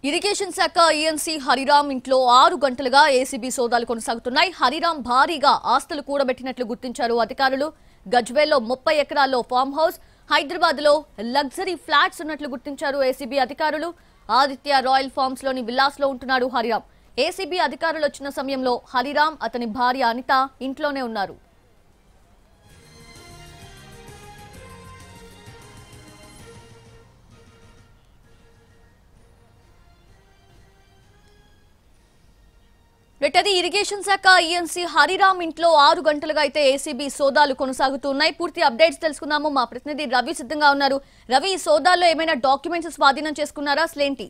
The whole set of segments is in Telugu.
ఇరిగేషన్ శాఖ ఈఎన్సీ హరిరామ్ ఇంట్లో 6 గంటలుగా ఏసీబీ సోదాలు కొనసాగుతున్నాయి. హరిరామ్ భారీగా ఆస్తులు కూడబెట్టినట్లు గుర్తించారు అధికారులు. గజ్వేల్లో 30 ఎకరాల్లో ఫామ్ హౌస్, హైదరాబాద్ లో లగ్జరీ ఫ్లాట్స్ ఉన్నట్లు గుర్తించారు ఏసీబీ అధికారులు. ఆదిత్య రాయల్ ఫార్మ్స్ లోని విల్లాస్ లో ఉంటున్నాడు హరిరామ్. ఏసీబీ అధికారులు వచ్చిన సమయంలో హరిరామ్, అతని భార్య అనిత ఇంట్లోనే ఉన్నారు. అది ఇరిగేషన్ శాఖ ఈఎన్సీ హరిరామ్ ఇంట్లో 6 గంటలుగా అయితే ఏసీబీ సోదాలు కొనసాగుతున్నాయి. పూర్తి అప్డేట్స్ తెలుసుకుందాము. మా ప్రతినిధి రవి సిద్ధంగా ఉన్నారు. రవి, ఈ సోదాల్లో ఏమైనా డాక్యుమెంట్స్ స్వాధీనం చేసుకున్నారా? అసలేంటి?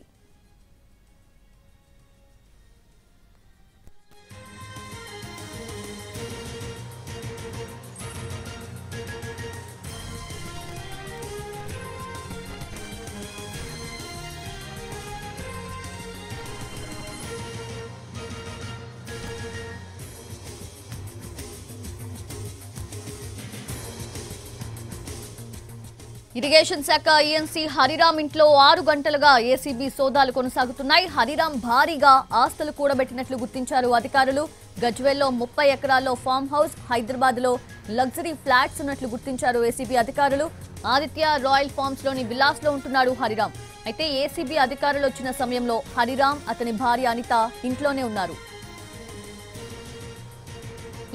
ఇరిగేషన్ శాఖ ఈఎన్సీ హరిరామ్ ఇంట్లో 6 గంటలుగా ఏసీబీ సోదాలు కొనసాగుతున్నాయి. హరిరామ్ భారీగా ఆస్తులు కూడబెట్టినట్లు గుర్తించారు అధికారులు. గజ్వేల్లో 30 ఎకరాల్లో ఫామ్ హౌస్, హైదరాబాద్ లో లగ్జరీ ఫ్లాట్స్ ఉన్నట్లు గుర్తించారు ఏసీబీ అధికారులు. ఆదిత్య రాయల్ ఫార్మ్స్ లోని విల్లాస్ లో ఉంటున్నాడు హరిరామ్. అయితే ఏసీబీ అధికారులు వచ్చిన సమయంలో హరిరామ్, అతని భార్య అనిత ఇంట్లోనే ఉన్నారు.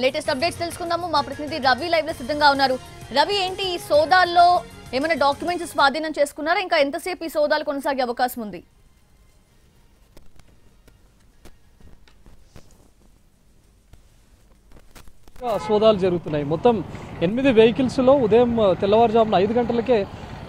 లేటెస్ట్ అప్డేట్స్ తెలుసుకుందాము. మా ప్రతినిధి రవి లైవ్ లో సిద్ధంగా ఉన్నారు. రవి, ఏంటి ఈ సోదాల్లో ఏమైనా డాక్యుమెంట్స్ స్వాధీనం చేసుకున్నారా? ఇంకా ఎంతసేపు ఈ సోదాలు కొనసాగే అవకాశం ఉంది? సోదాలు జరుగుతున్నాయి. మొత్తం 8 వెహికల్స్ లో ఉదయం తెల్లవారుజామున 5 గంటలకే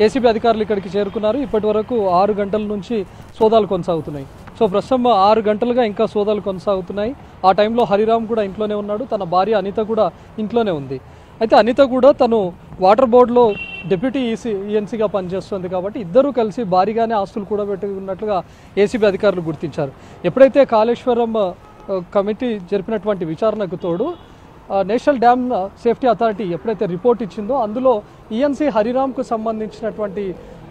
ఏసీబీ అధికారులు ఇక్కడికి చేరుకున్నారు. ఇప్పటి వరకు 6 గంటల నుంచి సోదాలు కొనసాగుతున్నాయి. సో ప్రస్తుతం 6 గంటలుగా ఇంకా సోదాలు కొనసాగుతున్నాయి. ఆ టైంలో హరిరామ్ కూడా ఇంట్లోనే ఉన్నాడు. తన భార్య అనిత కూడా ఇంట్లోనే ఉంది. అయితే అనిత కూడా తను వాటర్ బోర్డులో డిప్యూటీ ఈఎన్సీగా పనిచేస్తుంది కాబట్టి ఇద్దరూ కలిసి భారీగానే ఆస్తులు కూడా పెట్టుకున్నట్లుగా ఏసీబీ అధికారులు గుర్తించారు. ఎప్పుడైతే కాళేశ్వరం కమిటీ జరిపినటువంటి విచారణకు తోడు నేషనల్ డ్యామ్ సేఫ్టీ అథారిటీ ఎప్పుడైతే రిపోర్ట్ ఇచ్చిందో అందులో ఈఎన్సీ హరిరామ్కు సంబంధించినటువంటి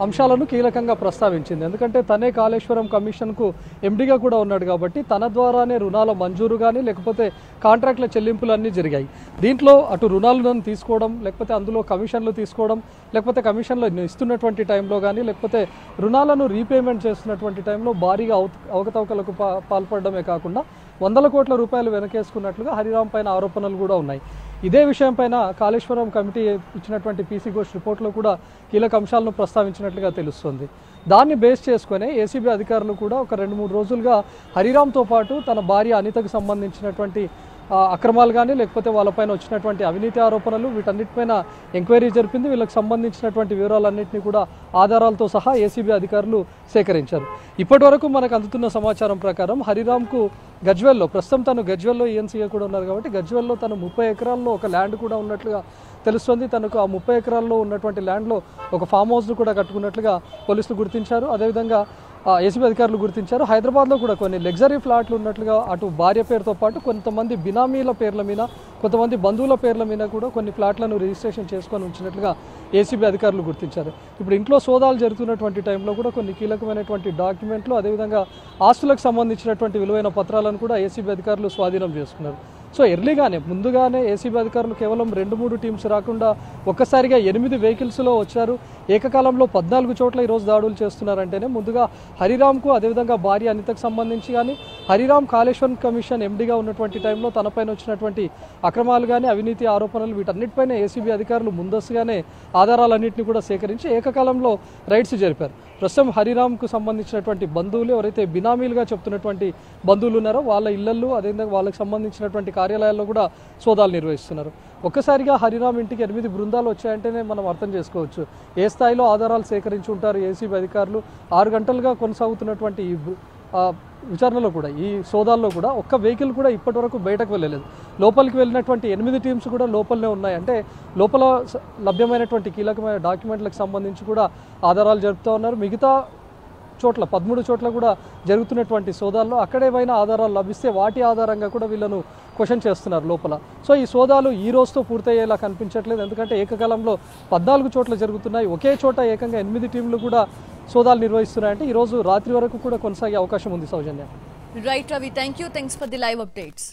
అంశాలను కీలకంగా ప్రస్తావించింది. ఎందుకంటే తనే కాళేశ్వరం కమిషన్కు ఎండీగా కూడా ఉన్నాడు కాబట్టి తన ద్వారానే రుణాల మంజూరు కానీ లేకపోతే కాంట్రాక్ట్ల చెల్లింపులన్నీ జరిగాయి. దీంట్లో అటు రుణాలను తీసుకోవడం, లేకపోతే అందులో కమిషన్లు తీసుకోవడం, లేకపోతే కమిషన్లు ఇస్తున్నటువంటి టైంలో కానీ లేకపోతే రుణాలను రీపేమెంట్ చేస్తున్నటువంటి టైంలో భారీగా అవకతవకలకు పాల్పడమే కాకుండా 100 కోట్ల రూపాయలు వెనకేసుకున్నట్లుగా హరిరామ్ పైన ఆరోపణలు కూడా ఉన్నాయి. ఇదే విషయం పైన కాళేశ్వరం కమిటీ ఇచ్చినటువంటి పీసీ ఘోష్ రిపోర్ట్లో కూడా కీలక అంశాలను ప్రస్తావించినట్లుగా తెలుస్తుంది. దాన్ని బేస్ చేసుకునే ఏసీబీ అధికారులు కూడా ఒక 2-3 రోజులుగా హరిరామ్తో పాటు తన భార్య అనితకు సంబంధించినటువంటి అక్రమాలు కానీ లేకపోతే వాళ్ళపైన వచ్చినటువంటి అవినీతి ఆరోపణలు వీటన్నిటిపైన ఎంక్వైరీ జరిపింది. వీళ్ళకి సంబంధించినటువంటి వివరాలన్నింటినీ కూడా ఆధారాలతో సహా ఏసీబీ అధికారులు సేకరించారు. ఇప్పటి వరకు మనకు అందుతున్న సమాచారం ప్రకారం హరిరామ్కు గజ్వేల్లో, ప్రస్తుతం తను గజ్వేల్లో ఈఎన్సీగా కూడా ఉన్నారు కాబట్టి గజ్వేల్లో తను 30 ఎకరాల్లో ఒక ల్యాండ్ కూడా ఉన్నట్లుగా తెలుస్తుంది. తనకు ఆ 30 ఎకరాల్లో ఉన్నటువంటి ల్యాండ్లో ఒక ఫామ్ హౌస్ను కూడా కట్టుకున్నట్లుగా పోలీసులు గుర్తించారు. అదేవిధంగా ఏసీబీ అధికారులు గుర్తించారు. హైదరాబాద్లో కూడా కొన్ని లగ్జరీ ఫ్లాట్లు ఉన్నట్లుగా అటు భార్య పేరుతో పాటు కొంతమంది బినామీల పేర్ల మీద, కొంతమంది బంధువుల పేర్ల మీద కూడా కొన్ని ఫ్లాట్లను రిజిస్ట్రేషన్ చేసుకొని ఉంచినట్లుగా ఏసీబీ అధికారులు గుర్తించారు. ఇప్పుడు ఇంట్లో సోదాలు జరుగుతున్నటువంటి టైంలో కూడా కొన్ని కీలకమైనటువంటి డాక్యుమెంట్లు, అదేవిధంగా ఆస్తులకు సంబంధించినటువంటి విలువైన పత్రాలను కూడా ఏసీబీ అధికారులు స్వాధీనం చేసుకున్నారు. సో ముందుగానే ఏసీబీ అధికారులు కేవలం 2-3 టీమ్స్ రాకుండా ఒక్కసారిగా 8 వెహికల్స్లో వచ్చారు. ఏకకాలంలో 14 చోట్ల ఈరోజు దాడులు చేస్తున్నారంటేనే ముందుగా హరిరామ్కు, అదేవిధంగా భార్య అనితకు సంబంధించి కానీ హరిరామ్ కాళేశ్వరం కమిషన్ ఎండీగా ఉన్నటువంటి టైంలో తనపైన వచ్చినటువంటి అక్రమాలు కానీ అవినీతి ఆరోపణలు వీటన్నిటిపైన ఏసీబీ అధికారులు ముందస్తుగానే ఆధారాలన్నింటినీ కూడా సేకరించి ఏకకాలంలో రైడ్స్ జరిపారు. ప్రస్తుతం హరిరామ్కు సంబంధించినటువంటి బంధువులు, ఎవరైతే బినామీలుగా చెప్తున్నటువంటి బంధువులు ఉన్నారో వాళ్ళ ఇళ్లల్లో, అదేవిధంగా వాళ్ళకి సంబంధించినటువంటి కార్యాలయాల్లో కూడా సోదాలు నిర్వహిస్తున్నారు. ఒక్కసారిగా హరిరామ్ ఇంటికి 8 బృందాలు వచ్చాయంటేనే మనం అర్థం చేసుకోవచ్చు ఏ స్థాయిలో ఆధారాలు సేకరించి ఉంటారు ఏసీబీ అధికారులు. 6 గంటలుగా కొనసాగుతున్నటువంటి ఈ విచారణలో కూడా, ఈ సోదాల్లో కూడా ఒక్క వెహికల్ కూడా ఇప్పటి వరకు బయటకు వెళ్ళలేదు. లోపలికి వెళ్ళినటువంటి 8 టీమ్స్ కూడా లోపలనే ఉన్నాయి. అంటే లోపల లభ్యమైనటువంటి కీలకమైన డాక్యుమెంట్లకు సంబంధించి కూడా ఆధారాలు జరుపుతూ ఉన్నారు. మిగతా చోట్ల 13 చోట్ల కూడా జరుగుతున్నటువంటి సోదాల్లో అక్కడేమైనా ఆధారాలు లభిస్తే వాటి ఆధారంగా కూడా వీళ్ళను క్వశ్చన్ చేస్తున్నారు లోపల. సో ఈ సోదాలు ఈ రోజుతో పూర్తయ్యేలా కనిపించట్లేదు. ఎందుకంటే ఏకకాలంలో 14 చోట్ల జరుగుతున్నాయి. ఒకే చోట ఏకంగా 8 టీంలు కూడా సోదాలు నిర్వహిస్తున్నాయంటే ఈరోజు రాత్రి వరకు కూడా కొనసాగే అవకాశం ఉంది Soujanya. Right Ravi, thank you, thanks for the live updates.